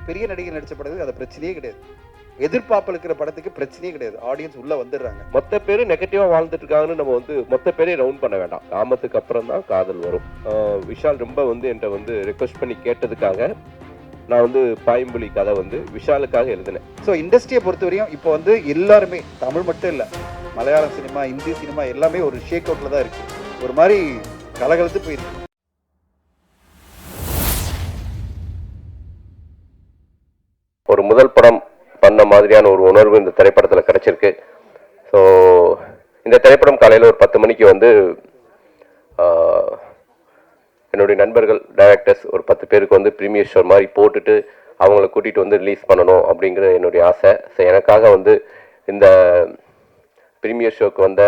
பெரிய நடிகர் நடிச்ச படத்துக்கு அது பிரச்சனையே கிடையாது. எதிர்பார்ப்பு இருக்கிற படத்துக்கு பிரச்சனையே கிடையாது. ஆடியன்ஸ் உள்ள வந்துடுறாங்க. மொத்த பேரு நெகட்டிவா வாழ்ந்துட்டு இருக்காங்கன்னு நம்ம வந்து மொத்த பேரே ரவுண்ட் பண்ண வேண்டாம். காமத்துக்கு அப்புறம் தான் காதல் வரும். விஷால் ரொம்ப வந்து என்கிட்ட வந்து ரெக்வஸ்ட் பண்ணி கேட்டதுக்காக நான் வந்து பாயம்புலி கதை வந்து விஷாலுக்காக எழுதினேன். ஸோ இண்டஸ்ட்ரியை பொறுத்தவரையும் இப்போ வந்து எல்லாருமே, தமிழ் மட்டும் இல்லை, மலையாளம் சினிமா, இந்தி சினிமா எல்லாமே ஒரு ஷேக் அவுட்ல தான் இருக்கு. ஒரு மாதிரி கலகலத்து போயிருக்கு. ஒரு முதல் படம் பண்ண மாதிரியான ஒரு உணர்வு இந்த திரைப்படத்தில் கிடைச்சிருக்கு. ஸோ இந்த திரைப்படம் காலையில் ஒரு 10 மணிக்கு வந்து என்னுடைய நண்பர்கள் டைரக்டர்ஸ் ஒரு 10 பேருக்கு வந்து ப்ரீமியர் ஷோ மாதிரி போட்டுட்டு அவங்கள கூட்டிகிட்டு வந்து ரிலீஸ் பண்ணணும் அப்படிங்கிற என்னுடைய ஆசை. ஸோ எனக்காக வந்து இந்த ப்ரீமியர் ஷோக்கு வந்த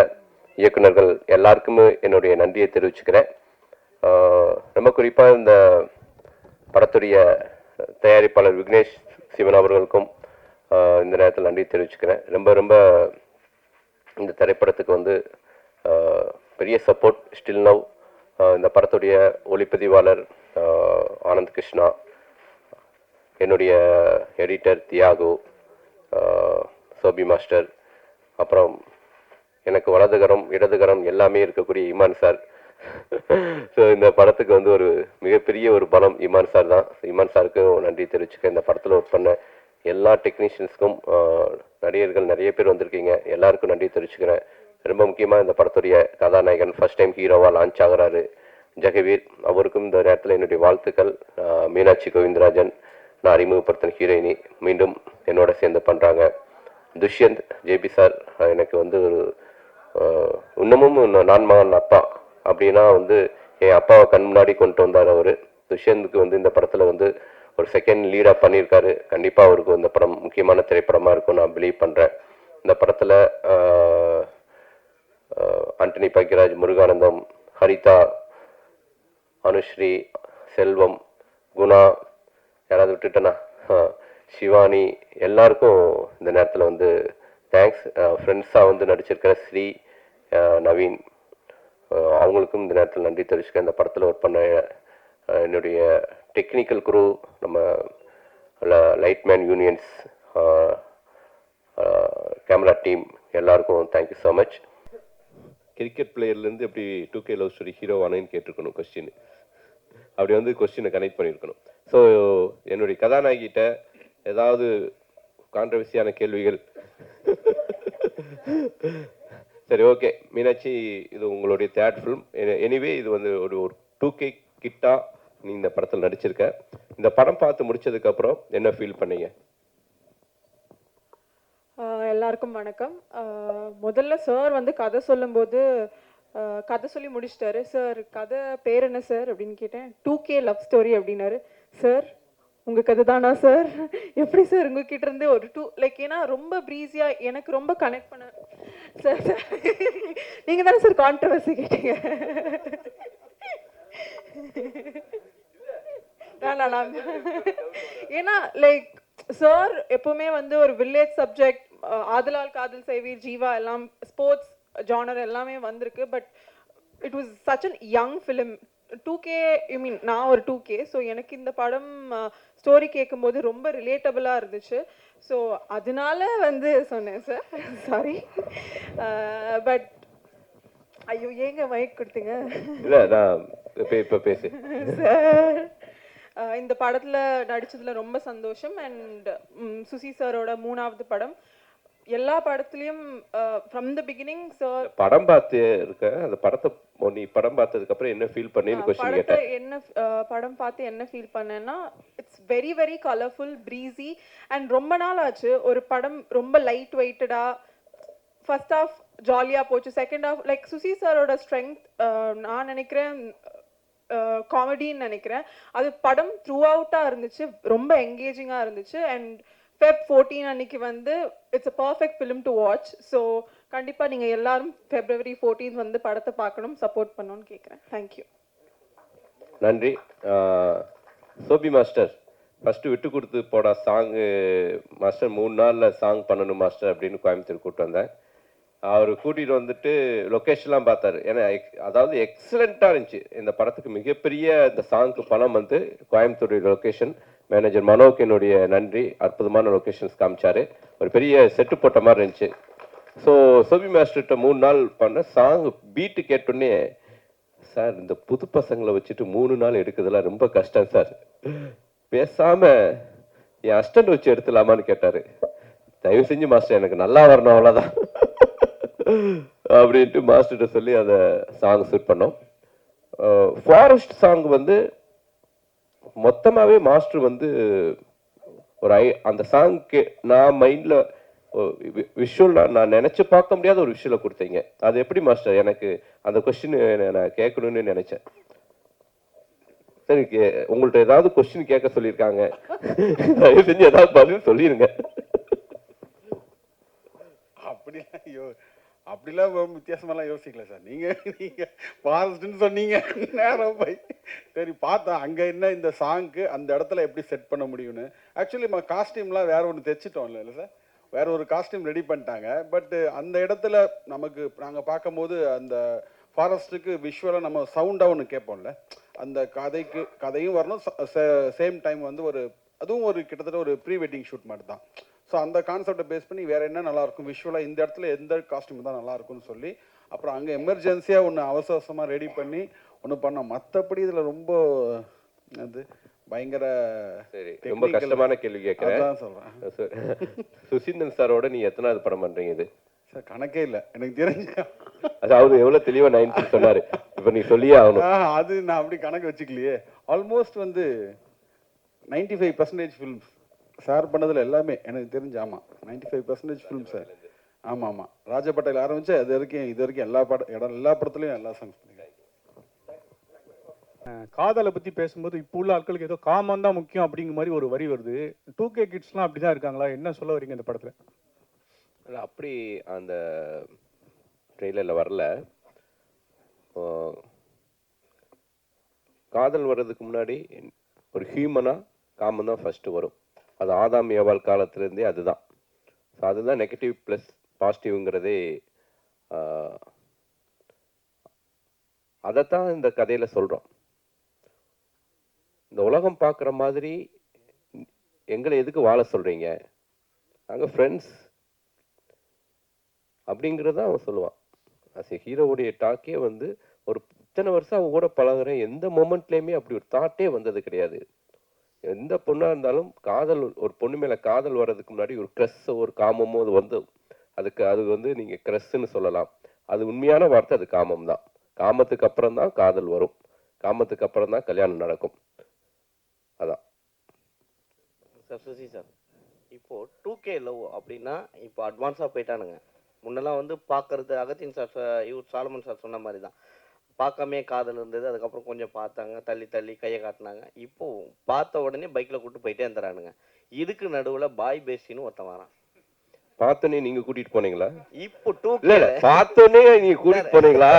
இயக்குநர்கள் எல்லாருக்குமே என்னுடைய நன்றியை தெரிவிச்சுக்கிறேன். ரொம்ப குறிப்பாக இந்த படத்துடைய தயாரிப்பாளர் விக்னேஷ் சிவன் அவர்களுக்கும் இந்த நேரத்தில் நன்றி தெரிவிச்சுக்கிறேன். ரொம்ப ரொம்ப இந்த திரைப்படத்துக்கு வந்து பெரிய சப்போர்ட் ஸ்டில் நவ். இந்த படத்துடைய ஒளிப்பதிவாளர் ஆனந்த் கிருஷ்ணா, என்னுடைய எடிட்டர் தியாகு, சோபி மாஸ்டர், அப்புறம் எனக்கு வலதுகரம் இடதுகரம் எல்லாமே இருக்கக்கூடிய இமான் சார். ஸோ இந்த படத்துக்கு வந்து ஒரு மிகப்பெரிய ஒரு பலம் இமான் சார் தான். இமான் சாருக்கும் நன்றி தெரிவிச்சுக்க. இந்த படத்தில் ஒர்க் பண்ண எல்லா டெக்னீஷியன்ஸ்க்கும், நடிகர்கள் நிறைய பேர் வந்திருக்கீங்க, எல்லாருக்கும் நன்றி தெரிவிச்சுக்கிறேன். ரொம்ப முக்கியமாக இந்த படத்துடைய கதாநாயகன் ஃபர்ஸ்ட் டைம் ஹீரோவாக லான்ச் ஆகிறாரு ஜெகவீர், அவருக்கும் இந்த நேரத்தில் என்னுடைய வாழ்த்துக்கள். மீனாட்சி கோவிந்தராஜன், நான் அறிமுகப்படுத்தின ஹீரோயினி, மீண்டும் என்னோட சேர்ந்து பண்ணுறாங்க. துஷ்யந்த் ஜேபி சார் எனக்கு வந்து ஒரு இன்னமும் நான் மகன் அப்பா அப்படின்னா வந்து என் அப்பாவை கண் முன்னாடி கொண்டு வந்தார் அவர். துஷ்யந்துக்கு வந்து இந்த படத்தில் வந்து ஒரு செகண்ட் லீடாக பண்ணியிருக்காரு. கண்டிப்பாக அவருக்கு இந்த படம் முக்கியமான திரைப்படமாக இருக்கும் நான் பிலீவ் பண்ணுறேன். இந்த படத்தில் ஆண்டனி பக்கிராஜ், முருகானந்தம், ஹரிதா, அனுஸ்ரீ, செல்வம், குணா, யாராவது விட்டுட்டேனா, சிவானி, எல்லாருக்கும் இந்த நேரத்தில் வந்து தேங்க்ஸ். ஃப்ரெண்ட்ஸாக வந்து நடிச்சிருக்கிற ஸ்ரீ, நவீன், அவங்களுக்கும் இந்த நேரத்தில் நன்றி தெரிவிச்சுக்க. இந்த படத்தில் ஒர்க் பண்ண என்னுடைய டெக்னிக்கல் குரூ, நம்ம லைட்மேன் யூனியன்ஸ், கேமரா டீம் எல்லாருக்கும் தேங்க்யூ ஸோ மச். கிரிக்கெட் பிளேயர்லேருந்து எப்படி 2K லவ் ஸ்டோரி ஹீரோவானேன்னு கேட்டிருக்கணும் கொஸ்டின். அப்படி வந்து கொஸ்டினை கனெக்ட் பண்ணியிருக்கணும். ஸோ என்னுடைய கதாநாயகிட்ட ஏதாவது கான்ட்ரவர்சியான கேள்விகள்? சரி, ஓகே. மீனாட்சி, இது உங்களுடைய தேர்ட் ஃபிலிம். எனிவே இது வந்து ஒரு 2K கிட்டா நீ இந்த படத்தில் நடிச்சிருக்க. இந்த படம் பார்த்து முடிச்சதுக்கப்புறம் என்ன ஃபீல் பண்ணீங்க? எல்லாருக்கும் வணக்கம். முதல்ல சார் வந்து கதை சொல்லும்போது கதை சொல்லி முடிச்சிட்டாரு. சார் கதை பேர் என்ன சார் அப்படின்னு கேட்டேன். 2K லவ் ஸ்டோரி அப்படின்னாரு. சார் உங்கள் கதை தானா சார்? எப்படி சார் உங்ககிட்ட இருந்து ஒரு ஏன்னா ரொம்ப ப்ரீஸியாக எனக்கு ரொம்ப கனெக்ட் பண்ண சார். சார் நீங்கள் தானே சார் கான்ட்ரவர்சி கேட்டீங்க? ஏன்னா சார் எப்பவுமே வந்து ஒரு வில்லேஜ் சப்ஜெக்ட், ஆதலால் காதல் செய்வீர், ஜீவா எல்லாம் ஸ்போர்ட்ஸ் ஜானர் எல்லாமே வந்திருக்கு. But it was such an young film. 2K, நான் ஒரு 2K. ஸோ எனக்கு இந்த படம் ஸ்டோரி கேட்கும்போது ரொம்ப ரிலேட்டபிளாக இருந்துச்சு. ஸோ அதனால வந்து சொன்னேன் சார். சாரி. பட் ஐயோ, ஏங்க மைக் கொடுத்தீங்க? இல்லை, நான் இப்போ பேசு சார். இந்த படத்தில் நடித்ததில் ரொம்ப சந்தோஷம். அண்ட் சுசி சாரோட 3வது படம். எல்லா படத்துலையும் ஃப்ரம் த பிகினிங் சார். படம் பார்த்து இருக்க அந்த படத்தை நீ படம் பார்த்ததுக்கு அப்புறம் என்ன ஃபீல் பண்ணேன்னு क्वेश्चन கேட்டேன். என்ன படம் பார்த்து என்ன ஃபீல் பண்ணேன்னா, it's very very colourful, breezy. And ரொம்ப நாள் ஆச்சு ஒரு படம் ரொம்ப லைட் வெயிட்டடா. ஃபர்ஸ்ட் ஹாஃப் ஜாலியாக போச்சு, செகண்ட் ஹாஃப் சுசி சாரோட ஸ்ட்ரென்த் நான் நினைக்கிறேன் காமெடின்னு நினைக்கிறேன். அது படம் த்ரூ அவுட்டாக இருந்துச்சு, ரொம்ப என்கேஜிங்காக இருந்துச்சு. அண்ட் Feb 14 அன்னைக்கு வந்து it's a perfect film to watch. So கண்டிப்பாக நீங்கள் எல்லாரும் February 14 வந்து படத்தை பார்க்கணும், சப்போர்ட் பண்ணணும்னு கேட்குறேன். தேங்க்யூ. நன்றி. சோபி மாஸ்டர், ஃபஸ்ட்டு விட்டு கொடுத்து போடா சாங்கு மாஸ்டர் 3 நாளில் சாங் பண்ணணும் மாஸ்டர் அப்படின்னு கோயம்புத்தூர் கூப்பிட்டு வந்தேன். அவர் கூட்டிகிட்டு வந்துட்டு லொக்கேஷன்லாம் பார்த்தாரு. ஏன்னா அதாவது எக்ஸலண்ட்டாக இருந்துச்சு. இந்த படத்துக்கு மிகப்பெரிய இந்த சாங்க்கு பணம் வந்து கோயம்புத்தூர் லொக்கேஷன் மேனேஜர் மனோக்கு என்னுடைய நன்றி. அற்புதமான லொக்கேஷன்ஸ் காமிச்சாரு. ஒரு பெரிய செட்டு போட்ட மாதிரி இருந்துச்சு. ஸோ சோபி மாஸ்டர்கிட்ட 3 நாள் பண்ண சாங் பீட்டு கேட்டோடனே, சார் இந்த புது பசங்களை வச்சுட்டு 3 நாள் எடுக்கிறதுலாம் ரொம்ப கஷ்டம் சார், பேசாம என் அஸ்டன்ட் வச்சு எடுத்துலாமான்னு கேட்டாரு. தயவு செஞ்சு மாஸ்டர் எனக்கு நல்லா வரணும் அவ்வளோதான் அப்படின்ட்டு மாஸ்டர்கிட்ட சொல்லி அதை சாங் ஷூட் பண்ணோம். ஃபாரஸ்ட் சாங் வந்து மொத்தமாகவே மாஸ்டர் வந்து ஒரு அந்த சாங்க்கு நான் மைண்டில் விஷுவல் நான் நினச்சி பார்க்க முடியாத ஒரு விஷுவலை கொடுத்தீங்க. அது எப்படி மாஸ்டர்? எனக்கு அந்த கொஸ்டின் நான் கேட்கணும்னு நினச்சேன். சரி, உங்கள்ட்ட ஏதாவது கொஸ்டின் கேட்க சொல்லியிருக்காங்க, தயவு செஞ்சு ஏதாவது பதில் சொல்லிடுங்க. அப்படிலாம் வித்தியாசமெல்லாம் யோசிக்கல சார். நீங்க ஃபாரஸ்ட்னு சொன்னீங்க, நேரம் போய் சரி பார்த்தா அங்கே என்ன இந்த சாங்க்கு அந்த இடத்துல எப்படி செட் பண்ண முடியும்னு. ஆக்சுவலி நம்ம காஸ்டியூம்லாம் வேற ஒன்று தைச்சிட்டோம் இல்லை சார், வேற ஒரு காஸ்டியூம் ரெடி பண்ணிட்டாங்க. பட் அந்த இடத்துல நமக்கு நாங்கள் பார்க்கும்போது அந்த ஃபாரஸ்ட்டுக்கு விஷுவலாக நம்ம சவுண்டாக ஒன்று கேட்போம்ல, அந்த கதையும் வரணும், சேம் டைம் வந்து அதுவும் ஒரு கிட்டத்தட்ட ஒரு ப்ரீ வெட்டிங் ஷூட் மாதிரி தான். ஸோ அந்த கான்செப்டை பேஸ் பண்ணி வேறு என்ன நல்லாயிருக்கும் விஷுவலாக, இந்த இடத்துல எந்த காஸ்டியூம் தான் நல்லாயிருக்கும்னு சொல்லி அப்புறம் அங்கே எமர்ஜென்சியாக ஒன்று அவசரமாக ரெடி பண்ணி ஒன்று பண்ணோம். மற்றபடி இதில் ரொம்ப அது பயங்கர சரி, ரொம்ப கஷ்டமான கேள்வி கேட்குறேன். சொல்கிறேன், சுசீந்திரன் சாரோட நீ எத்தனாவது படம் பண்ணுறீங்க இது? சார் கணக்கே இல்லை எனக்கு தெரிஞ்ச. அது அவரு எவ்வளோ தெளிவாக 90 சொன்னார், இப்போ நீ சொல்லியே ஆகணும். அது நான் அப்படி கணக்கு வச்சுக்கலையே. ஆல்மோஸ்ட் வந்து 95% ஃபிலிம்ஸ் சார் பண்ணதில் எல்லாமே எனக்கு தெரிஞ்சு. ஆமாம், 95% ஃபிலிம் சார். ஆமாம் ஆமாம், ராஜபட்டேல் ஆரம்பிச்சு இது வரைக்கும் எல்லா படத்துலையும் எல்லா சாங்ஸ் பண்ணிருக்காங்க. காதலை பற்றி பேசும்போது இப்போ உள்ள ஆட்களுக்கு ஏதோ காமம் தான் முக்கியம் அப்படிங்கிற மாதிரி ஒரு வரி வருது. 2K கிட்ஸ்லாம் அப்படி தான் இருக்காங்களா? என்ன சொல்ல வரீங்க இந்த படத்தில்? இல்லை, அப்படி அந்த ட்ரெய்லரில் வரல. காதல் வர்றதுக்கு முன்னாடி ஒரு ஹியூமனாக காமம் தான் ஃபஸ்ட்டு வரும். அது ஆதாம் ஏவாள் காலத்துலேருந்தே அதுதான். ஸோ அதுதான் நெகட்டிவ் ப்ளஸ் பாசிட்டிவ்ங்கிறதே. அதைத்தான் இந்த கதையில் சொல்கிறோம். இந்த உலகம் பார்க்குற மாதிரி எங்களை எதுக்கு வாழ சொல்கிறீங்க, நாங்கள் ஃப்ரெண்ட்ஸ் அப்படிங்கிறத அவன் சொல்லுவான். அஸ் எ ஹீரோவுடைய டாக்கே வந்து ஒரு இத்தனை வருஷம் அவன் கூட பழகுறேன், எந்த மொமெண்ட்லேயுமே அப்படி ஒரு தாட்டே வந்தது கிடையாது. எந்த பொண்ணாக இருந்தாலும் காதல், ஒரு பொண்ணு மேலே காதல் வர்றதுக்கு முன்னாடி ஒரு க்ரஸ்ஸோ ஒரு காமமோ அது வந்து அது வந்து நீங்கள் க்ரஸ்ன்னு சொல்லலாம். அது உண்மையான வார்த்தை, அது காமம் தான். காமத்துக்கு அப்புறம் தான் காதல் வரும், காமத்துக்கு அப்புறம் தான் கல்யாணம் நடக்கும். அதான் சார். சுசி சார், இப்போது 2K லவ் அப்படின்னா இப்போ அட்வான்ஸாக போயிட்டானுங்க. முன்னெல்லாம் வந்து பார்க்கறது அகத்தின் சார் சாலமன் சார் சொன்ன மாதிரி தான், பார்க்காமே காதல் இருந்தது. அதுக்கப்புறம் கொஞ்சம் பார்த்தாங்க, தள்ளி தள்ளி கையை காட்டினாங்க. இப்போ பார்த்த உடனே பைக்கில் கூப்பிட்டு போயிட்டே இருந்துறானுங்க. இதுக்கு நடுவில் பாய் பேசின்னு ஒருத்தன் வரான். பார்த்தோன்னே நீங்க கூட்டிட்டு போனீங்களா? இப்போ 2K பார்த்தோன்னே நீங்க கூட்டிட்டு போனீங்களா?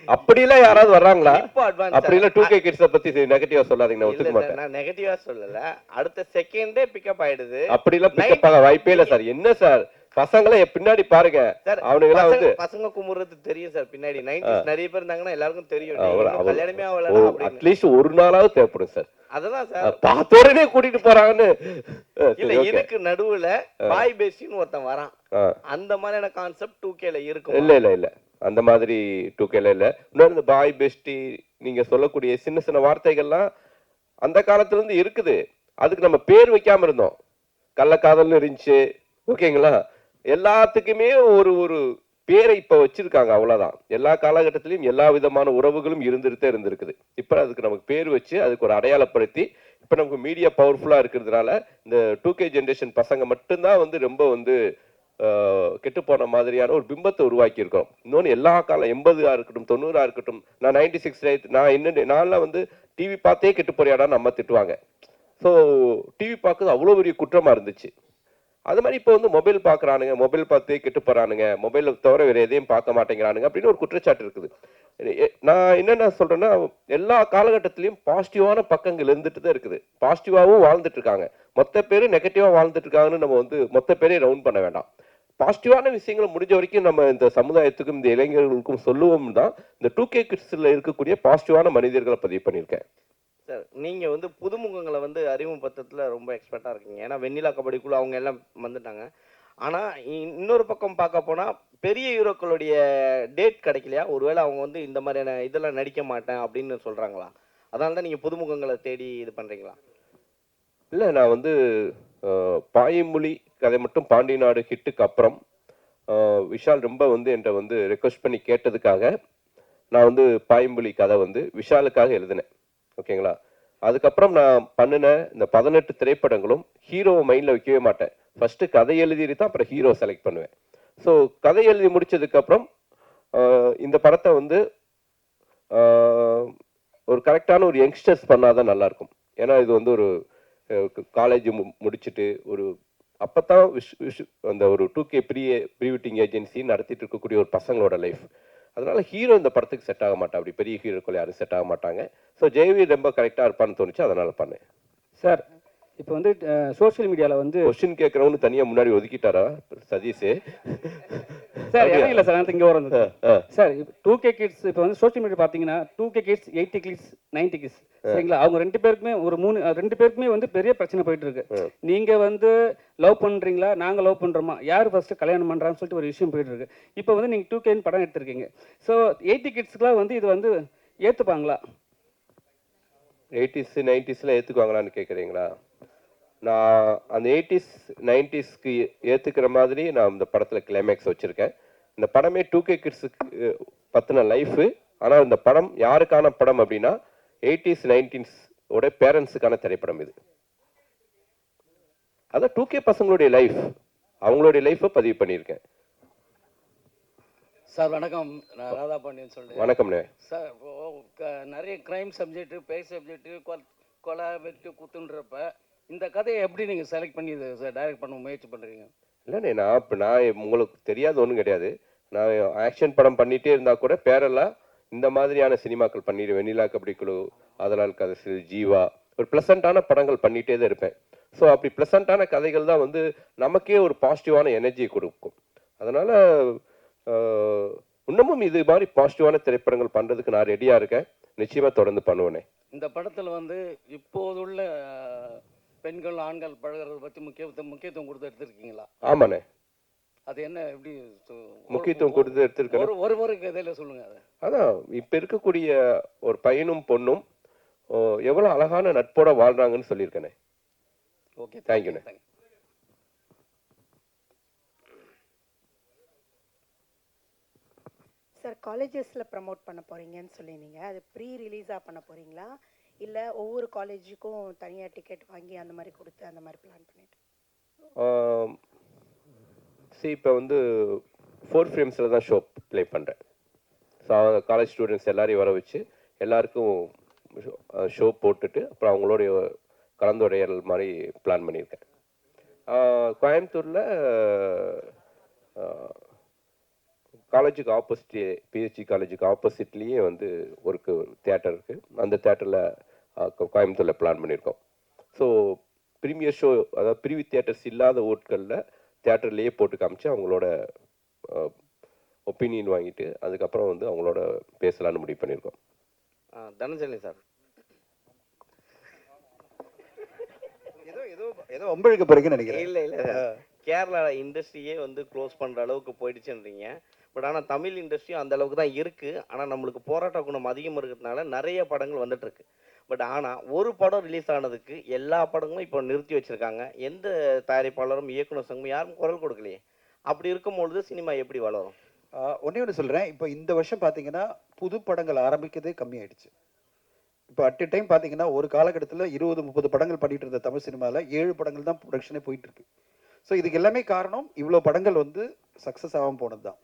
அப்படிலாம் யாராவது வர்றாங்களா? இப்போ அட்வான்ஸ் அப்படிலாம் 2K கிட்ஸை பத்தி நெகட்டிவா சொல்லாதீங்க, நான் ஒத்துக்க மாட்டேன். நான் நெகட்டிவா சொல்லல, அடுத்த செகண்டே பிக்கப் ஆயிடுது. அப்படிலாம் பிக்கப் ஆக வாய்ப்பே இல்லை சார். என்ன சார், பசங்களை பின்னாடி பாருங்க, அவனுங்க வந்து பசங்க குமுறது தெரியும் சார். பின்னாடி 90s நிறைய பேர் இருந்தாங்கன்னா எல்லாருக்கும் தெரியும். கல்யாணமே ஆகல, அட்லீஸ்ட் ஒரு நாளாவது தேவைப்படும் சார். அததான் சார், பார்த்தோடனே கூட்டிட்டு போறாங்கன்னு இல்ல. இதுக்கு நடுவுல பாய் பேசின்னு ஒருத்தன் வரான். அந்த மாதிரியான கான்செப்ட் 2K ல இருக்கும். இல்ல இல்ல இல்ல, அந்த மாதிரி 2K ல இல்ல. இன்னொரு இந்த பாய் பெஸ்டி நீங்க சொல்லக்கூடிய சின்ன சின்ன வார்த்தைகள்லாம் அந்த காலத்துல இருந்து இருக்குது. அதுக்கு நம்ம பேர் வைக்காம இருந்தோம், கள்ளக்காதல்னு இருந்துச்சு. ஓகேங்களா? எல்லாத்துக்குமே ஒரு ஒரு பேரை இப்ப வச்சிருக்காங்க, அவ்வளவுதான். எல்லா காலகட்டத்திலையும் எல்லா விதமான உறவுகளும் இருந்திருக்குது. இப்ப அதுக்கு நமக்கு பேர் வச்சு அதுக்கு ஒரு அடையாளப்படுத்தி, இப்ப நமக்கு மீடியா பவர்ஃபுல்லா இருக்கிறதுனால இந்த 2K ஜென்ரேஷன் பசங்க மட்டும்தான் வந்து ரொம்ப வந்து கெட்டு போன மாதிரியான ஒரு பிம்பத்தை உருவாக்கி இருக்கோம். இன்னொன்று எல்லா காலம் 80 இருக்கட்டும் 90 இருக்கட்டும், நான் 96 நான்லாம் வந்து டிவி பார்த்தே கெட்டு போறியாடா நம்ம திட்டுவாங்க. ஸோ டிவி பார்க்குறது அவ்வளோ பெரிய குற்றமா இருந்துச்சு. அது மாதிரி இப்போ வந்து மொபைல் பார்க்குறானுங்க, மொபைல் பார்த்தே கெட்டு போறானுங்க, மொபைலை தவிர வேறு எதையும் பார்க்க மாட்டேங்கிறானுங்க அப்படின்னு ஒரு குற்றச்சாட்டு இருக்குது. நான் என்னென்ன சொல்றேன்னா, எல்லா காலகட்டத்திலையும் பாசிட்டிவான பக்கங்கள் இருந்துட்டு தான் இருக்குது. பாசிட்டிவாகவும் வாழ்ந்துட்டு இருக்காங்க, மொத்த பேர் நெகட்டிவாக வாழ்ந்துட்டு இருக்காங்கன்னு நம்ம வந்து மொத்த பேரையும் ரவுண்ட் பண்ண வேண்டாம். பாசிட்டிவான விஷயங்களை முடிஞ்ச வரைக்கும் நம்ம இந்த சமுதாயத்துக்கும் இந்த இளைஞர்களுக்கும் சொல்லுவோம் தான் இந்த 2K கிட்ஸில் இருக்கக்கூடிய பாசிட்டிவான மனிதர்களை பதிவு பண்ணியிருக்கேன். சார் நீங்கள் வந்து புதுமுகங்களை வந்து அறிமுகப்படுத்துறதுல ரொம்ப எக்ஸ்பர்ட்டாக இருக்கீங்க. ஏன்னா வெண்ணிலா கபடிக்குள்ள அவங்க எல்லாம் வந்துட்டாங்க. ஆனால் இன்னொரு பக்கம் பார்க்க போனால் பெரிய ஹீரோக்களுடைய டேட் கிடைக்கலையா? ஒருவேளை அவங்க வந்து இந்த மாதிரியான இதெல்லாம் நடிக்க மாட்டேன் அப்படின்னு சொல்கிறாங்களா? அதனால தான் நீங்கள் புதுமுகங்களை தேடி இது பண்ணுறீங்களா? இல்லை, நான் வந்து பாயமொழி கதை மட்டும் பாண்டி நாடு ஹிட்டுக்கு அப்புறம் விஷால் ரொம்ப வந்து என்கிட்ட வந்து ரெக்வஸ்ட் பண்ணி கேட்டதுக்காக நான் வந்து பாயம்புலி கதை வந்து விஷாலுக்காக எழுதினேன். ஓகேங்களா? அதுக்கப்புறம் நான் பண்ணின இந்த 18 திரைப்படங்களும் ஹீரோவை மைண்டில் வைக்கவே மாட்டேன். ஃபர்ஸ்ட் கதை எழுதிட்டு தான் அப்புறம் ஹீரோ செலக்ட் பண்ணுவேன். ஸோ கதை எழுதி முடிச்சதுக்கப்புறம் இந்த படத்தை வந்து ஒரு கரெக்டான ஒரு யங்ஸ்டர்ஸ் பண்ணாதான் நல்லாயிருக்கும். ஏன்னா இது வந்து ஒரு காலேஜ் முடிச்சுட்டு ஒரு அப்போத்தான் அந்த ஒரு 2K ப்ரீ வெட்டிங் ஏஜென்சி நடத்திட்டு இருக்கக்கூடிய ஒரு பசங்களோட லைஃப். அதனால ஹீரோ இந்த படத்துக்கு செட் ஆக மாட்டா, அப்படி பெரிய ஹீரோக்கள் யாரும் செட் ஆக மாட்டாங்க. ஸோ ஜெயவி ரொம்ப கரெக்டாக இருப்பான்னு தோணுச்சு, அதனால பண்ணேன். சார் இப்போ வந்து சோஷியல் மீடியாவில் வந்து கொஸ்டின் கேட்குறவனு தனியாக முன்னாடி ஒதுக்கிட்டாரா சதீஷ்? சார் எனக்கு இல்லை சார், எனக்கு இங்கே வரும் சார். 2K கிட்ஸ் இப்போ வந்து சோஷியல் மீடியா பார்த்தீங்கன்னா 2K கிட்ஸ், 80 கிட்ஸ், 90 கிட்ஸ், சரிங்களா? அவங்க ரெண்டு பேருக்குமே ரெண்டு பேருக்குமே வந்து பெரிய பிரச்சனை போயிட்டு இருக்கு. நீங்க வந்து லவ் பண்றீங்களா, நாங்க லவ் பண்றோமா, யார் ஃபர்ஸ்ட் கல்யாணம் பண்றான்னு சொல்லிட்டு ஒரு விஷயம் போயிட்டு இருக்கு. இப்போ வந்து நீங்க 2K படம் எடுத்திருக்கீங்க. ஸோ 80 கிட்ஸ்க்குலாம் வந்து இது வந்து ஏத்துப்பாங்களா? 80s 90ஸ்ல ஏற்றுக்குவாங்களான்னு கேட்குறீங்களா? நான் அந்த 80s 90ஸ்க்கு ஏற்றுக்கிற மாதிரி நான் இந்த படத்தில் கிளைமேக்ஸ் வச்சுருக்கேன். இந்த படமே 2K கிட்ஸுக்கு பற்றின லைஃபு. ஆனால் இந்த படம் யாருக்கான படம் அப்படின்னா 80s 90s ஓட பேரண்ட்ஸுக்கான திரைப்படம் இது. அதான் 2K பசங்களுடைய லைஃப், அவங்களுடைய லைஃப்பை பதிவு பண்ணியிருக்கேன். சார் வணக்கம், நான் ராதா பாண்டியன் சொல்கிறேன். வணக்கம்ண்ணே. சார் நிறைய க்ரைம் சப்ஜெக்ட்டு, பேய் சப்ஜெக்ட்டு, கொலை வெட்டு குத்துன்றப்ப இந்த கதையை எப்படி நீங்கள் செலக்ட் பண்ணி இதை சார் டைரக்ட் பண்ண முயற்சி பண்ணுறீங்க? இல்லைண்ணே, நான் உங்களுக்கு தெரியாது ஒன்றும் கிடையாது. நான் ஆக்ஷன் படம் பண்ணிகிட்டே இருந்தால் கூட பேரெல்லாம் இந்த மாதிரியான சினிமாக்கள் பண்ணிடுவேன். வெண்ணிலா கபடி குழு, அதனால் கதை, ஜீவா, ஒரு ப்ளசண்ட்டான படங்கள் பண்ணிகிட்டே தான் இருப்பேன். ஸோ அப்படி ப்ளசண்ட்டான கதைகள் தான் வந்து நமக்கே ஒரு பாசிட்டிவான எனர்ஜியை கொடுக்கும். அதனால் இன்னமும் இது மாதிரி பாசிட்டிவான திரைப்படங்கள் பண்ணுறதுக்கு நான் ரெடியாக இருக்கேன். நிச்சயமாக தொடர்ந்து பண்ணுவேனே. இந்த படத்தில் வந்து இப்போதுள்ள பெண்கள் ஆண்கள் பழகிறத பற்றி முக்கியத்துவம் கொடுத்து எடுத்துருக்கீங்களா? ஆமாண்ணே. அது என்ன எப்படி முக்கியத்துவம் கொடுத்து எடுத்துருக்கேன்? ஒரு கதையில் சொல்லுங்கள். அதை அதான் இப்போ இருக்கக்கூடிய ஒரு பையனும் பொண்ணும் எவ்வளோ அழகான நட்போட வாழ்கிறாங்கன்னு சொல்லியிருக்கேனே. ஓகே, தேங்க்யூண்ணே. சார், காலேஜஸில் ப்ரமோட் பண்ண போகிறீங்கன்னு சொல்லியிருந்தீங்க. அது ப்ரீ ரிலீஸாக பண்ண போகிறீங்களா, இல்லை ஒவ்வொரு காலேஜுக்கும் தனியாக டிக்கெட் வாங்கி அந்த மாதிரி கொடுத்து அந்த மாதிரி பிளான் பண்ணிட்டு? இப்போ வந்து 4 ஃப்ரேம்ஸில் தான் ஷோ ப்ளே பண்ணுறேன். ஸோ காலேஜ் ஸ்டூடெண்ட்ஸ் எல்லாரையும் வர வச்சு எல்லாருக்கும் ஷோ போட்டுட்டு அப்புறம் அவங்களோடைய கலந்துரையாடல் மாதிரி பிளான் பண்ணியிருக்கேன். கோயம்புத்தூரில் காலேஜுக்கு ஆப்போசிட், பிஹெச்டி காலேஜுக்கு ஆப்போசிட்லேயே வந்து ஒரு தியேட்டர் இருக்குது. அந்த தியேட்டரில் கோயம்புத்தூரில் பிளான் பண்ணியிருக்கோம். ஸோ ப்ரீமியர் ஷோ, அதாவது ப்ரீவி தியேட்டர்ஸ் இல்லாத ஓட்களில் தியேட்டர்லேயே போட்டு காமிச்சு அவங்களோட ஒப்பீனியன் வாங்கிட்டு அதுக்கப்புறம் வந்து அவங்களோட பேசலான்னு முடிவு பண்ணியிருக்கோம். தனஞ்சலி சார், ஏதோ ஒம்பழுக்கு பிறகு நினைக்கிறேன். இல்லை கேரளா இண்டஸ்ட்ரியே வந்து க்ளோஸ் பண்ணுற அளவுக்கு போயிடுச்சுன்றீங்க. பட் ஆனால் தமிழ் இண்டஸ்ட்ரியும் அந்த அளவுக்கு தான் இருக்குது. ஆனால் நம்மளுக்கு போராட்ட குணம் அதிகம் இருக்கிறதுனால நிறைய படங்கள் வந்துட்டுருக்கு. பட் ஆனால் ஒரு படம் ரிலீஸ் ஆனதுக்கு எல்லா படங்களும் இப்போ நிறுத்தி வச்சுருக்காங்க. எந்த தயாரிப்பாளரும் இயக்குனர் சங்கமும் யாரும் குரல் கொடுக்கலையே. அப்படி இருக்கும்பொழுது சினிமா எப்படி வளரும்? ஒன்று சொல்கிறேன். இப்போ இந்த வருஷம் பார்த்தீங்கன்னா புது படங்கள் ஆரம்பிக்கிறதே கம்மியாயிடுச்சு. இப்போ அட் டைம் பார்த்தீங்கன்னா ஒரு காலகட்டத்தில் 20-30 படங்கள் பண்ணிட்டு இருந்த தமிழ் சினிமாவில் 7 படங்கள் தான் ப்ரொடக்ஷனே போயிட்டு இருக்கு. ஸோ இதுக்கு எல்லாமே காரணம் இவ்வளோ படங்கள் வந்து சக்ஸஸ் ஆகாமல் போனது தான்.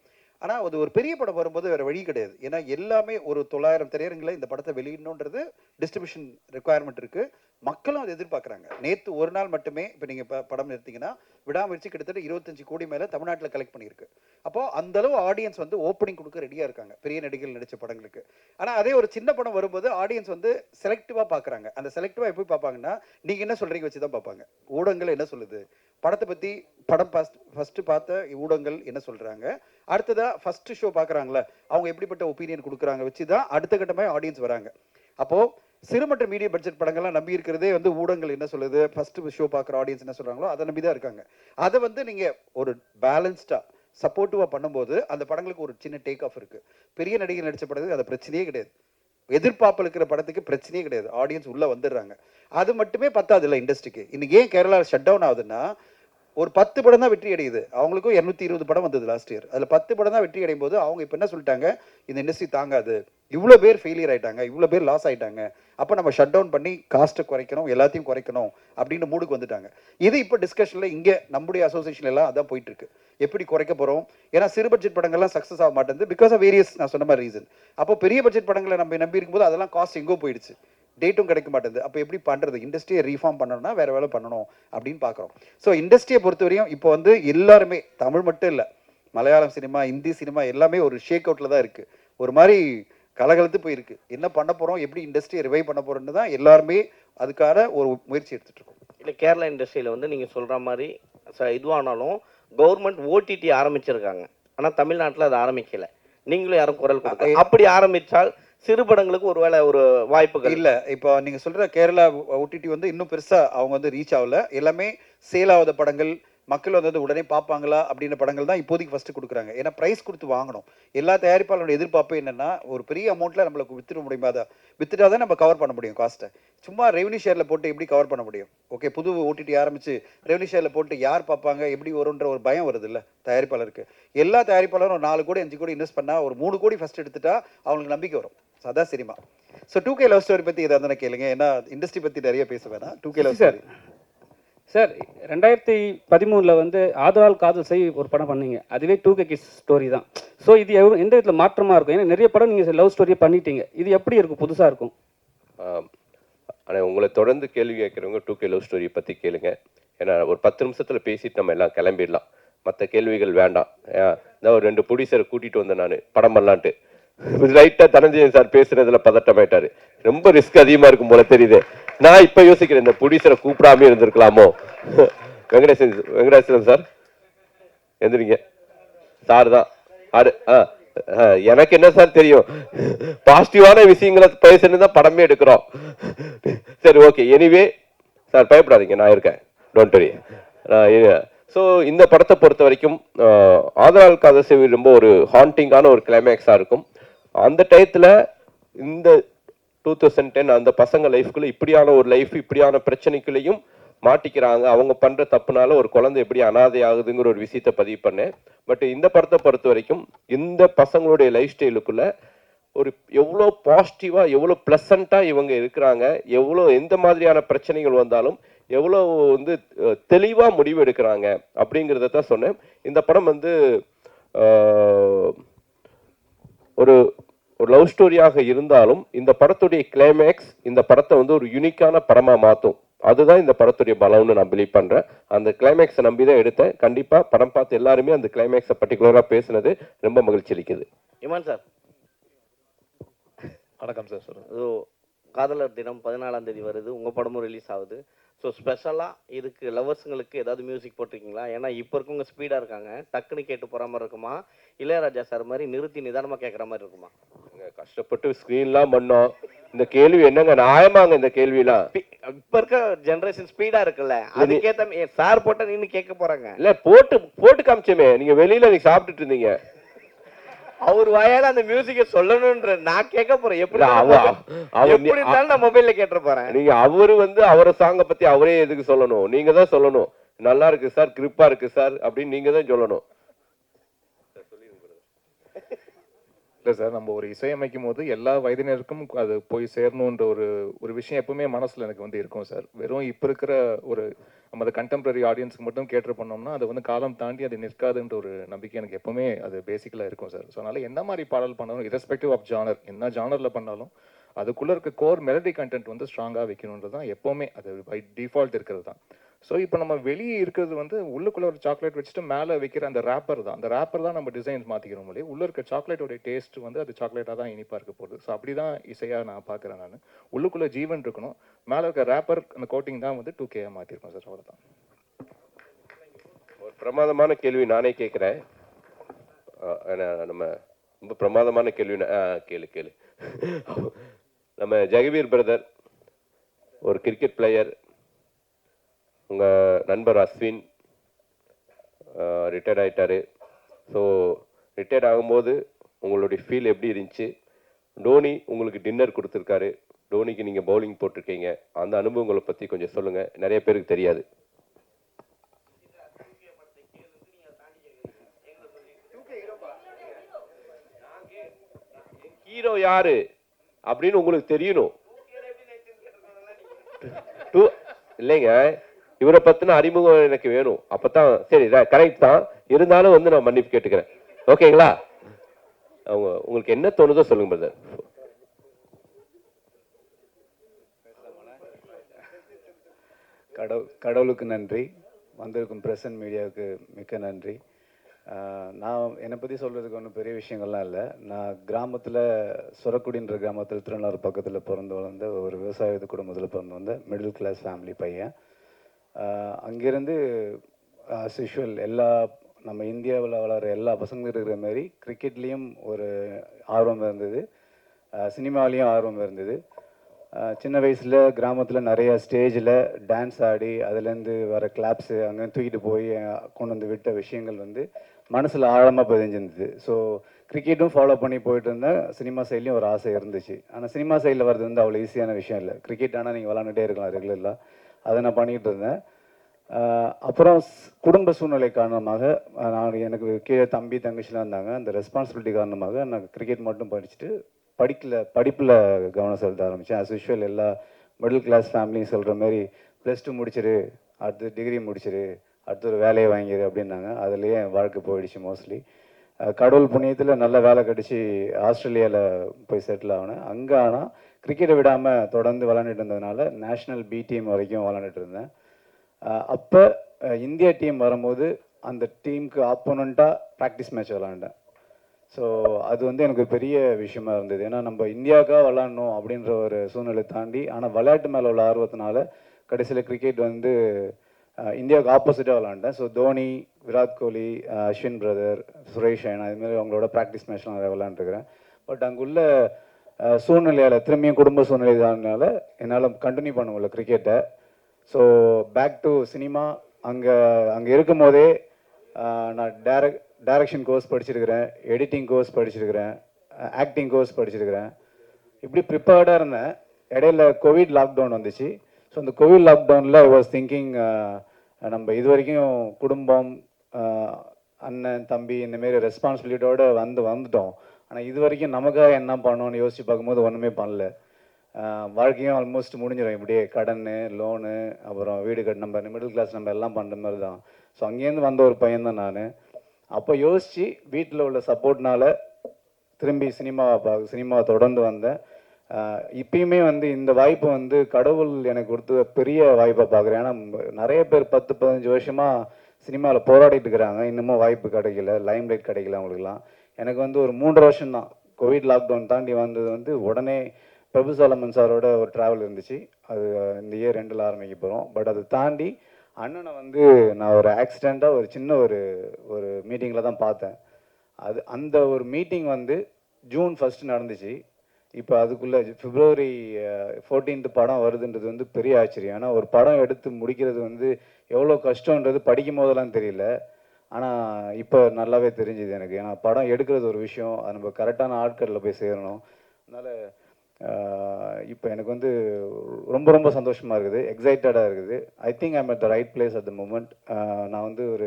ஆனால் அது ஒரு பெரிய படம் வரும்போது வேறு வழி கிடையாது. ஏன்னா எல்லாமே ஒரு 900 திரையரங்களை இந்த படத்தை வெளியிடணுன்றது டிஸ்ட்ரிபியூஷன் ரெக்குவயர்மெண்ட் இருக்குது. மக்களும் அதை எதிர்பார்க்குறாங்க. நேற்று ஒரு நாள் மட்டுமே இப்போ நீங்கள் படம் எடுத்தீங்கன்னா விடாமுயற்சி கிட்டத்தட்ட 25 கோடி மேலே தமிழ்நாட்டில் கலெக்ட் பண்ணியிருக்கு. அப்போது அந்தளவு ஆடியன்ஸ் வந்து ஓப்பனிங் கொடுக்க ரெடியாக இருக்காங்க பெரிய நடிகர்கள் நடித்த படங்களுக்கு. ஆனால் அதே ஒரு சின்ன படம் வரும்போது ஆடியன்ஸ் வந்து செலக்டிவாக பார்க்குறாங்க. அந்த செலக்டிவாக எப்படி பார்ப்பாங்கன்னா நீங்கள் என்ன சொல்கிறீங்க வச்சு தான் பார்ப்பாங்க. ஊடகங்கள் என்ன சொல்லுது, படத்தை பற்றி படம் ஃபஸ்ட்டு பார்த்த ஊடகங்கள் என்ன சொல்கிறாங்க, அடுத்ததாக ஃபஸ்ட்டு ஷோ பார்க்குறாங்களே அவங்க எப்படிப்பட்ட ஒப்பீனியன் கொடுக்குறாங்க வச்சு தான் அடுத்த கட்டமாக ஆடியன்ஸ் வராங்க. அப்போது சிறு மற்றும் மீடியம் பட்ஜெட் படங்கள்லாம் நம்பி இருக்கிறதே வந்து ஊடகங்கள் என்ன சொல்லுது, ஃபர்ஸ்ட் ஷோ பார்க்குற ஆடியன்ஸ் என்ன சொல்கிறாங்களோ அதை நம்பி தான் இருக்காங்க. அதை வந்து நீங்கள் ஒரு பேலன்ஸ்டாக சப்போர்ட்டிவாக பண்ணும்போது அந்த படங்களுக்கு ஒரு சின்ன டேக் ஆஃப் இருக்குது. பெரிய நடிகர் நடித்த படத்துக்கு அது பிரச்சனையே கிடையாது. எதிர்பார்ப்பு இருக்கிற படத்துக்கு பிரச்சனையே கிடையாது. ஆடியன்ஸ் உள்ளே வந்துடுறாங்க. அது மட்டுமே பத்தாது இல்லை இண்டஸ்ட்ரிக்கு. இன்னைக்கு ஏன் கேரளா ஷட் டவுன் ஆகுதுன்னா, ஒரு 10 படம் தான் வெற்றி அடையுது. அவங்களுக்கும் 220 படம் வந்தது லாஸ்ட் இயர். அதில் 10 படம் தான் வெற்றி அடையும் போது அவங்க இப்போ என்ன சொல்லிட்டாங்க, இந்த இண்டஸ்ட்ரி தாங்காது, இவ்வளோ பேர் ஃபெயிலியர் ஆயிட்டாங்க, இவ்வளோ பேர் லாஸ் ஆயிட்டாங்க, அப்போ நம்ம ஷட் டவுன் பண்ணி காஸ்ட்டை குறைக்கணும், எல்லாத்தையும் குறைக்கணும் அப்படின்னு மூடுக்கு வந்துட்டாங்க. இது இப்போ டிஸ்கஷனில் இங்கே நம்முடைய அசோசியேஷன் எல்லாம் அதான் போயிட்டு இருக்கு. எப்படி குறைக்க போகிறோம்? ஏன்னா சிறு பட்ஜெட் படங்கள்லாம் சக்ஸஸ் ஆக மாட்டேங்குது பிகாஸ் ஆஃப் வேரியஸ் நான் சொன்ன மாதிரி ரீசன். அப்போ பெரிய பட்ஜெட் படங்களை நம்ம நம்பி இருக்கும்போது அதெல்லாம் காஸ்ட் எங்கோ போயிடுச்சு, டேட்டும் கிடைக்க மாட்டேங்குது. அப்போ எப்படி பண்ணுறது? இண்டஸ்ட்ரியை ரீஃபார்ம் பண்ணணும்னா வேறு வேலை பண்ணணும் அப்படின்னு பார்க்குறோம். ஸோ இண்டஸ்ட்ரியை பொறுத்தவரையும் இப்போ வந்து எல்லாருமே, தமிழ் மட்டும் இல்லை, மலையாளம் சினிமா, ஹிந்தி சினிமா எல்லாமே ஒரு ஷேக் அவுட்டில் தான் இருக்குது. ஒரு மாதிரி கலகலத்து போயிருக்கு. என்ன பண்ண போகிறோம், எப்படி இண்டஸ்ட்ரியை ரிவைவ் பண்ண போகிறோன்னு தான் எல்லாருமே அதுக்கான ஒரு முயற்சி எடுத்துகிட்டு இருக்கோம். இல்லை, கேரளா இண்டஸ்ட்ரியில் வந்து நீங்கள் சொல்கிற மாதிரி இதுவானாலும் கவர்மெண்ட் ஓடிடி ஆரம்பிச்சிருக்காங்க. ஆனால் தமிழ்நாட்டில் அதை ஆரம்பிக்கலை. நீங்களும் யாரும் குரல் கொடுக்க, அப்படி ஆரம்பித்தால் சிறு படங்களுக்கு ஒருவேளை ஒரு வாய்ப்புகள் இல்லை. இப்போ நீங்கள் சொல்கிற கேரளா ஓடிடி வந்து இன்னும் பெருசாக அவங்க வந்து ரீச் ஆகல. எல்லாமே சேல் ஆகாத படங்கள், மக்கள் வந்து உடனே பார்ப்பாங்களா அப்படின்ற படங்கள் தான் இப்போதைக்கு ஃபஸ்ட்டு கொடுக்குறாங்க. ஏன்னா ப்ரைஸ் கொடுத்து வாங்கணும். எல்லா தயாரிப்பாளரோட எதிர்பார்ப்பு என்னென்னா, ஒரு பெரிய அமௌண்ட்டில் நம்மளுக்கு வித்துட முடியுமா? அதை வித்துட்டா தான் நம்ம கவர் பண்ண முடியும் காஸ்ட்டை. சும்மா ரெவன்யூ ஷேரில் போட்டு எப்படி கவர் பண்ண முடியும்? ஓகே, புது ஓடிடி ஆரம்பித்து ரெவன்யூ ஷேரில் போட்டு யார் பார்ப்பாங்க, எப்படி வரும்ன்ற ஒரு பயம் வருது இல்லை தயாரிப்பாளருக்கு. எல்லா தயாரிப்பாளரும் 4 கோடி 5 கோடி இன்வெஸ்ட் பண்ணால் ஒரு 3 கோடி ஃபஸ்ட் எடுத்துட்டா அவங்களுக்கு நம்பிக்கை வரும். அதான் cinema. So 2K love story பற்றி எதாவது தானே கேளுங்க. ஏன்னா இண்டஸ்ட்ரி பற்றி நிறைய பேச வேணாம். 2K லவ் ஸ்டோரி சார் 2013 வந்து ஆதலால் காதல் செய் ஒரு படம் பண்ணீங்க. அதுவே 2K கிட்ஸ் ஸ்டோரி தான். ஸோ இது எந்த விதத்தில் மாற்றமாக இருக்கும்? ஏன்னா நிறைய படம் நீங்கள் லவ் ஸ்டோரியை பண்ணிட்டீங்க. இது எப்படி இருக்கும், புதுசாக இருக்கும்? ஆனால் உங்களை தொடர்ந்து கேள்வி கேட்குறவங்க 2K லவ் ஸ்டோரியை பற்றி கேளுங்க. ஏன்னா ஒரு 10 நிமிஷத்தில் பேசிட்டு நம்ம எல்லாம் கிளம்பிடலாம். மற்ற கேள்விகள் வேண்டாம். இந்த ஒரு 2 ப்ரொடியூசரை கூட்டிகிட்டு வந்தேன் நான் படம் பண்ணலான்ட்டு. ரைட்டாக தனஞ்சயன் சார் பேசுறதுல பதட்டமாயிட்டாரு. ரொம்ப ரிஸ்க் அதிகமாக இருக்கும் போல தெரியுது. நான் இப்போ யோசிக்கிறேன், இந்த ப்ரொடியூசரை கூப்பிடாமே இருந்திருக்கலாமோ. வெங்கடேசன் சார் எந்திரிங்க. சார் தான் எனக்கு என்ன சார் தெரியும், பாசிட்டிவான விஷயங்களை பேசுன்னு தான் படமே எடுக்கிறோம். சரி, ஓகே, எனிவே சார் பயப்படாதீங்க, நான் இருக்கேன், டோன்ட் வரி. ஸோ இந்த படத்தை பொறுத்த வரைக்கும் ஆதலால் காதல் செய் ரொம்ப ஒரு ஹாண்டிங்கான ஒரு கிளைமேக்ஸாக இருக்கும். அந்த டயத்தில் இந்த 2010 அந்த பசங்க லைஃப்குள்ளே இப்படியான ஒரு லைஃப், இப்படியான பிரச்சனைக்குள்ளேயும் மாட்டிக்கிறாங்க. அவங்க பண்ணுற தப்புனால ஒரு குழந்தை எப்படி அனாதை ஆகுதுங்கிற ஒரு விஷயத்தை பதிவு பண்ணேன். பட் இந்த படத்தை பொறுத்த வரைக்கும் இந்த பசங்களுடைய லைஃப் ஸ்டைலுக்குள்ள ஒரு எவ்வளோ பாசிட்டிவாக, எவ்வளோ ப்ளசண்ட்டாக இவங்க இருக்கிறாங்க, எவ்வளோ எந்த மாதிரியான பிரச்சனைகள் வந்தாலும் எவ்வளோ வந்து தெளிவாக முடிவு எடுக்கிறாங்க அப்படிங்கிறத தான் சொன்னேன். இந்த படம் வந்து ஒரு ஒரு லவ் ஸ்டோரியாக இருந்தாலும் இந்த படத்துடைய கிளைமேக்ஸ் இந்த படத்தை வந்து ஒரு யூனிக்கான படமாக மாற்றும். அதுதான் இந்த படத்துடைய பலம்னு நான் பிலீவ் பண்ணுறேன். அந்த கிளைமேக்ஸை நம்பி தான் எடுத்தேன். கண்டிப்பாக படம் பார்த்து எல்லாருமே அந்த கிளைமேக்ஸை பர்டிகுலராக பேசுனது ரொம்ப மகிழ்ச்சி அளிக்குது. இமான் சார் வணக்கம் சார். சொல்லுங்கள். ஸோ காதலர் தினம் 14ஆம் தேதி வருது, உங்கள் படமும் ரிலீஸ் ஆகுது. ஸோ ஸ்பெஷலாக இதுக்கு லவர்ஸுங்களுக்கு ஏதாவது மியூசிக் போட்டிருக்கீங்களா? ஏன்னா இப்போ இருக்கவங்க ஸ்பீடாக இருக்காங்க, டக்குன்னு கேட்டு போகிற மாதிரி இருக்குமா, இளையராஜா சார் மாதிரி நிறுத்தி நிதானமாக கேட்குற மாதிரி இருக்குமா? கஷ்டப்பட்டு ஸ்க்ரீன்லாம் பண்ணோம். இந்த கேள்வி என்னங்க நியாயமாங்க? இந்த கேள்விலாம் இப்போ இருக்க ஜென்ரேஷன் ஸ்பீடாக இருக்குல்ல, அதுக்கேற்ற சார் போட்டால் நின்று கேட்க போகிறாங்க. இல்லை, போட்டு காமிச்சோமே, நீங்கள் வெளியில் நீங்கள் சாப்பிட்டுட்டு இருந்தீங்க, அவர் வாயால அந்த மியூசிக்கை சொல்லணும்ன்ற நான் கேட்க போறேன். எப்படி இருந்தாலும் நான் மொபைல்ல கேட்டு போறேன். நீங்க அவரு வந்து அவரை சாங்க பத்தி அவரே எதுக்கு சொல்லணும்? நீங்க தான் சொல்லணும், நல்லா இருக்கு சார், கிரிப்பா இருக்கு சார் அப்படின்னு நீங்க தான் சொல்லணும். இல்லை சார், நம்ம ஒரு இசையமைக்கும் போது எல்லா வயதினருக்கும் அது போய் சேரணுன்ற ஒரு விஷயம் எப்பவுமே மனசுல எனக்கு வந்து இருக்கும் சார். வெறும் இப்போ இருக்கிற ஒரு நம்ம அதை கண்டெம்பரரி ஆடியன்ஸுக்கு மட்டும் கேட்டு பண்ணோம்னா அது வந்து காலம் தாண்டி அது நிற்காதுன்ற ஒரு நம்பிக்கை எனக்கு எப்பவுமே அது பேசிக்கலாக இருக்கும் சார். ஸோ அதனால என்ன மாதிரி பாடல் பண்ணாலும் இரஸ்பெக்டிவ் ஆஃப் ஜானர், என்ன ஜானரில் பண்ணாலும் அதுக்குள்ளே இருக்க கோர் மெலடி கண்டென்ட் வந்து ஸ்ட்ராங்காக வைக்கணுன்றது தான் எப்போவுமே அது பை டிஃபால்ட் இருக்கிறது தான். ஸோ இப்போ நம்ம வெளியே இருக்கிறது வந்து உள்ளுக்குள்ளே ஒரு சாக்லேட் வச்சுட்டு மேலே வைக்கிற அந்த ரேப்பர் தான். அந்த ரேப்பர் தான் நம்ம டிசைன்ஸ் மாற்றிக்கிறோம் இல்லையா. உள்ளே இருக்க சாக்லேட்டோடைய டேஸ்ட் வந்து அது சாக்லேட்டாக தான் இனிப்பாக இருக்க போகுது. ஸோ அப்படி தான் இசையாக நான் பார்க்குறேன். நான் உள்ளுக்குள்ளே ஜீவன் இருக்கணும், மேலே இருக்க ரேப்பர் அந்த கோட்டிங் தான் வந்து 2K மாற்றிருக்கோம் சார். அவ்வளோதான். ஒரு பிரமாதமான கேள்வி நானே கேட்குறேன். நம்ம ரொம்ப பிரமாதமான கேள்வி கேளு. நம்ம ஜெகவீர் பிரதர் ஒரு கிரிக்கெட் பிளேயர், உங்கள் நண்பர் அஸ்வின் ரிட்டையர்ட் ஆகிட்டார். ஸோ ரிட்டையர்ட் ஆகும்போது உங்களுடைய ஃபீல் எப்படி இருந்துச்சு? டோனி உங்களுக்கு டின்னர் கொடுத்துருக்காரு, டோனிக்கு நீங்கள் பவுலிங் போட்டிருக்கீங்க, அந்த அனுபவங்களை பற்றி கொஞ்சம் சொல்லுங்கள், நிறைய பேருக்கு தெரியாது. ஹீரோ யாரு அப்படின்னு உங்களுக்கு தெரியணும். இல்லைங்க, இவரை பத்தின அறிமுகம் எனக்கு வேணும். அப்பதான் சரி, கரெக்ட் தான், இருந்தாலும் வந்து நான் மன்னிப்பு கேட்டுக்கிறேன். ஓகேங்களா? அவங்க உங்களுக்கு என்ன தோணுதோ சொல்லுங்க பிரதர். கடவுளுக்கு நன்றி, வந்திருக்கும் பிரசன்ட் மீடியாவுக்கு மிக்க நன்றி. நான் என்னை பற்றி சொல்கிறதுக்கு ஒன்றும் பெரிய விஷயங்கள்லாம் இல்லை. நான் கிராமத்தில் சுரக்குடின்ற கிராமத்தில் திருநள்ளாறு பக்கத்தில் பிறந்து வளர்ந்த ஒரு விவசாய குடும்பத்தில் பிறந்து வந்த மிடில் கிளாஸ் ஃபேமிலி பையன். அங்கேருந்து ஆஸ் யூஷுவல் எல்லா நம்ம இந்தியாவில் வளர எல்லா பசங்களும் இருக்கிற மாதிரி கிரிக்கெட்லேயும் ஒரு ஆர்வம் இருந்தது, சினிமாலேயும் ஆர்வம் இருந்தது. சின்ன வயசில் கிராமத்தில் நிறைய ஸ்டேஜில் டான்ஸ் ஆடி அதுலேருந்து வர கிளாப்ஸு அங்கே தூக்கிட்டு போய் கொண்டு வந்து விட்ட விஷயங்கள் வந்து மனசில் ஆழமாக பதிஞ்சிருந்தது. ஸோ கிரிக்கெட்டும் ஃபாலோ பண்ணி போயிட்டு இருந்தேன். சினிமா சைட்லேயும் ஒரு ஆசை இருந்துச்சு. ஆனால் சினிமா சைடில் வர்றது வந்து அவ்வளோ ஈஸியான விஷயம் இல்லை. கிரிக்கெட் ஆனால் நீங்கள் விளாண்டுட்டே இருக்கலாம் ரெகுலராக, அதை நான் பண்ணிகிட்டு இருந்தேன். அப்புறம் குடும்ப சூழ்நிலை காரணமாக எனக்கு கீழே தம்பி தங்கச்சிலாம் இருந்தாங்க. அந்த ரெஸ்பான்சிபிலிட்டி காரணமாக நான் கிரிக்கெட் மட்டும் படிச்சுட்டு படிப்பில் கவனம் செலுத்த ஆரம்பித்தேன். ஆஸ் யூஷுவல் எல்லா மிடில் கிளாஸ் ஃபேமிலியும் சொல்கிற மாதிரி +2 முடிச்சிரு, அடுத்து டிகிரி முடிச்சிரு, அடுத்து ஒரு வேலையை வாங்கிடு அப்படின்னாங்க. அதுலேயே என் வாழ்க்கை போயிடுச்சு மோஸ்ட்லி. கடவுள் புண்ணியத்தில் நல்ல வேலை கிடச்சி ஆஸ்திரேலியாவில் போய் செட்டில் ஆகினேன். அங்கே ஆனால் கிரிக்கெட்டை விடாமல் தொடர்ந்து விளாண்டுட்டு இருந்ததுனால நேஷ்னல் பி டீம் வரைக்கும் விளாண்டுட்டு இருந்தேன். அப்போ இந்தியா டீம் வரும்போது அந்த டீமுக்கு ஆப்போனண்ட்டாக ப்ராக்டிஸ் மேட்ச் விளாண்டேன். ஸோ அது வந்து எனக்கு பெரிய விஷயமா இருந்தது. ஏன்னா நம்ம இந்தியாவுக்காக விளாட்ணும் அப்படின்ற ஒரு சூழ்நிலை தாண்டி, ஆனால் விளையாட்டு மேலே உள்ள ஆர்வத்தினால கடைசியில் கிரிக்கெட் வந்து இந்தியாவுக்கு ஆப்போசிட்டாக விளாண்டேன். ஸோ தோனி, விராட் கோலி, அஸ்வின் பிரதர், சுரேஷ் ரெய்னா இதுமாதிரி அவங்களோட ப்ராக்டிஸ் மேட்ச்லாம் நிறைய விளாண்டுருக்கிறேன். பட் அங்குள்ள சூழ்நிலையால் திரும்பியும் குடும்ப சூழ்நிலைனால என்னால் கண்டினியூ பண்ண முடியல கிரிக்கெட்டை. So back to cinema. அங்கே இருக்கும் போதே நான் டைரக்ஷன் கோர்ஸ் படிச்சிருக்கிறேன், எடிட்டிங் கோர்ஸ் படிச்சிருக்கிறேன், ஆக்டிங் கோர்ஸ் படிச்சிருக்கிறேன். இப்படி ப்ரிப்பேர்டாக இருந்தேன். இடையில கோவிட் லாக்டவுன் வந்துச்சு. ஸோ அந்த கோவிட் லாக்டவுனில் ஐ வாஸ் திங்கிங், நம்ம இது வரைக்கும் குடும்பம், அண்ணன் தம்பி இந்தமாரி ரெஸ்பான்சிபிலிட்டியோடு வந்துட்டோம். ஆனால் இது வரைக்கும் நமக்காக என்ன பண்ணணும்னு யோசித்து பார்க்கும்போது ஒன்றுமே பண்ணல. வாழ்க்கையும் ஆல்மோஸ்ட் முடிஞ்சிடும். இப்படியே கடன், லோனு, அப்புறம் வீடு கட்டு, நம்ம மிடில் கிளாஸ் நம்ம எல்லாம் பண்ணுற மாதிரி தான். ஸோ அங்கேருந்து வந்த ஒரு பையன்தான் நான். அப்போ யோசித்து வீட்டில் உள்ள சப்போர்ட்னால திரும்பி சினிமாவை தொடர்ந்து வந்தேன். இப்பயுமே வந்து இந்த வாய்ப்பு வந்து கடவுள் எனக்கு கொடுத்த பெரிய வாய்ப்பாக பார்க்குறேன். ஏன்னா நிறைய பேர் 10-15 வருஷமாக சினிமாவில் போராடிட்டு இருக்கிறாங்க, இன்னமும் வாய்ப்பு கிடைக்கல, லைம் லைட் கிடைக்கல அவங்களுக்குலாம். எனக்கு வந்து ஒரு 3 வருஷம் தான். கோவிட் லாக்டவுன் தாண்டி வந்தது வந்து உடனே பிரபு சாலமன் சாரோட ஒரு ட்ராவல் இருந்துச்சு. அது இந்த இயர் 2ல் ஆரம்பிக்க போகிறோம். பட் அதை தாண்டி அண்ணனை வந்து நான் ஒரு ஆக்சிடெண்ட்டாக ஒரு சின்ன ஒரு மீட்டிங்கில் தான் பார்த்தேன். அந்த ஒரு மீட்டிங் வந்து June 1 நடந்துச்சு. இப்போ அதுக்குள்ளே February 14 படம் வருதுன்றது வந்து பெரிய ஆச்சரியம். ஆனால் ஒரு படம் எடுத்து முடிக்கிறது வந்து எவ்வளோ கஷ்டன்றது படிக்கும் போதெல்லாம் தெரியல. ஆனால் இப்போ நல்லாவே தெரிஞ்சுது எனக்கு. ஏன்னா படம் எடுக்கிறது ஒரு விஷயம், அது நம்ம கரெக்டான ஆட்களில் போய் சேரணும். அதனால் இப்போ எனக்கு வந்து ரொம்ப ரொம்ப சந்தோஷமாக இருக்குது, எக்ஸைட்டடாக இருக்குது. I think I'm at the right place at the moment. நான் வந்து ஒரு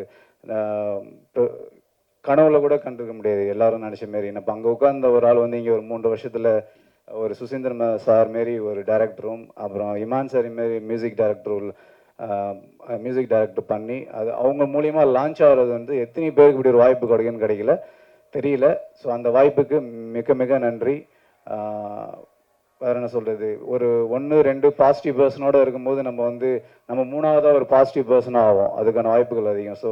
கனவுல கூட கண்டிருக்க முடியாது எல்லாரும் நினச்ச மாரி. நான் இப்போ அங்கே உட்கார்ந்த ஒரு ஆள் வந்து இங்கே ஒரு 3 வருஷத்தில் ஒரு சுசீந்திரன் சார் மாரி ஒரு டைரக்டரும், அப்புறம் இமான் சார் மாரி மியூசிக் டைரக்டர் பண்ணி அது அவங்க மூலியமாக லான்ச் ஆகிறது வந்து எத்தனை பேருக்கு இப்படி ஒரு வாய்ப்பு கிடைக்குன்னு கிடைக்கல தெரியல. ஸோ அந்த வாய்ப்புக்கு மிக மிக நன்றி. வேறு என்ன சொல்கிறது, ஒரு 1-2 பாசிட்டிவ் பர்சனோடு இருக்கும்போது நம்ம 3ஆவதாக ஒரு பாசிட்டிவ் பர்சனாக ஆகும். அதுக்கான வாய்ப்புகள் அதிகம். ஸோ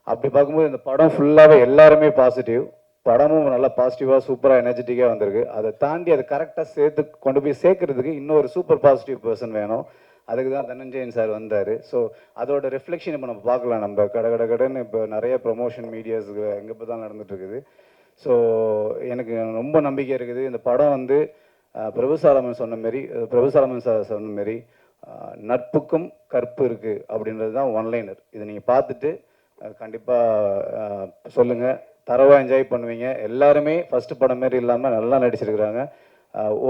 அப்படி பார்க்கும்போது இந்த படம் ஃபுல்லாகவே எல்லாருமே பாசிட்டிவ். படமும் நல்லா பாசிட்டிவாக சூப்பராக எனர்ஜெட்டிக்காக வந்திருக்கு. அதை தாண்டி அதை கரெக்டாக கொண்டு போய் சேர்க்கறதுக்கு இன்னொரு சூப்பர் பாசிட்டிவ் பர்சன் வேணும். அதுக்கு தான் தனஞ்சயன் சார் வந்தார். ஸோ அதோட ரிஃப்ளெக்ஷன் இப்போ நம்ம பார்க்கலாம். நம்ம கடைன்னு இப்போ நிறைய ப்ரொமோஷன் மீடியாஸ் எங்கே இப்போ தான் நடந்துகிட்ருக்குது. ஸோ எனக்கு ரொம்ப நம்பிக்கை இருக்குது. இந்த படம் வந்து பிரபு சாலமன் சார் சொன்ன மாரி நட்புக்கும் கற்பு இருக்குது அப்படின்றது தான் ஒன்லைனர். இதை நீங்கள் பார்த்துட்டு கண்டிப்பாக சொல்லுங்கள். தரவாக என்ஜாய் பண்ணுவீங்க. எல்லாருமே ஃபஸ்ட்டு படம் மாரி இல்லாமல் நல்லா நடிச்சிருக்கிறாங்க.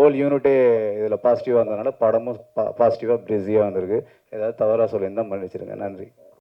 ஓல் யூனிட்டே இதில் பாசிட்டிவாக இருந்ததுனால படமும் பாசிட்டிவாக பிஸியாக வந்திருக்கு. ஏதாவது தவறாக சொல்லியிருந்தால் மன்னிச்சிருங்க. நன்றி.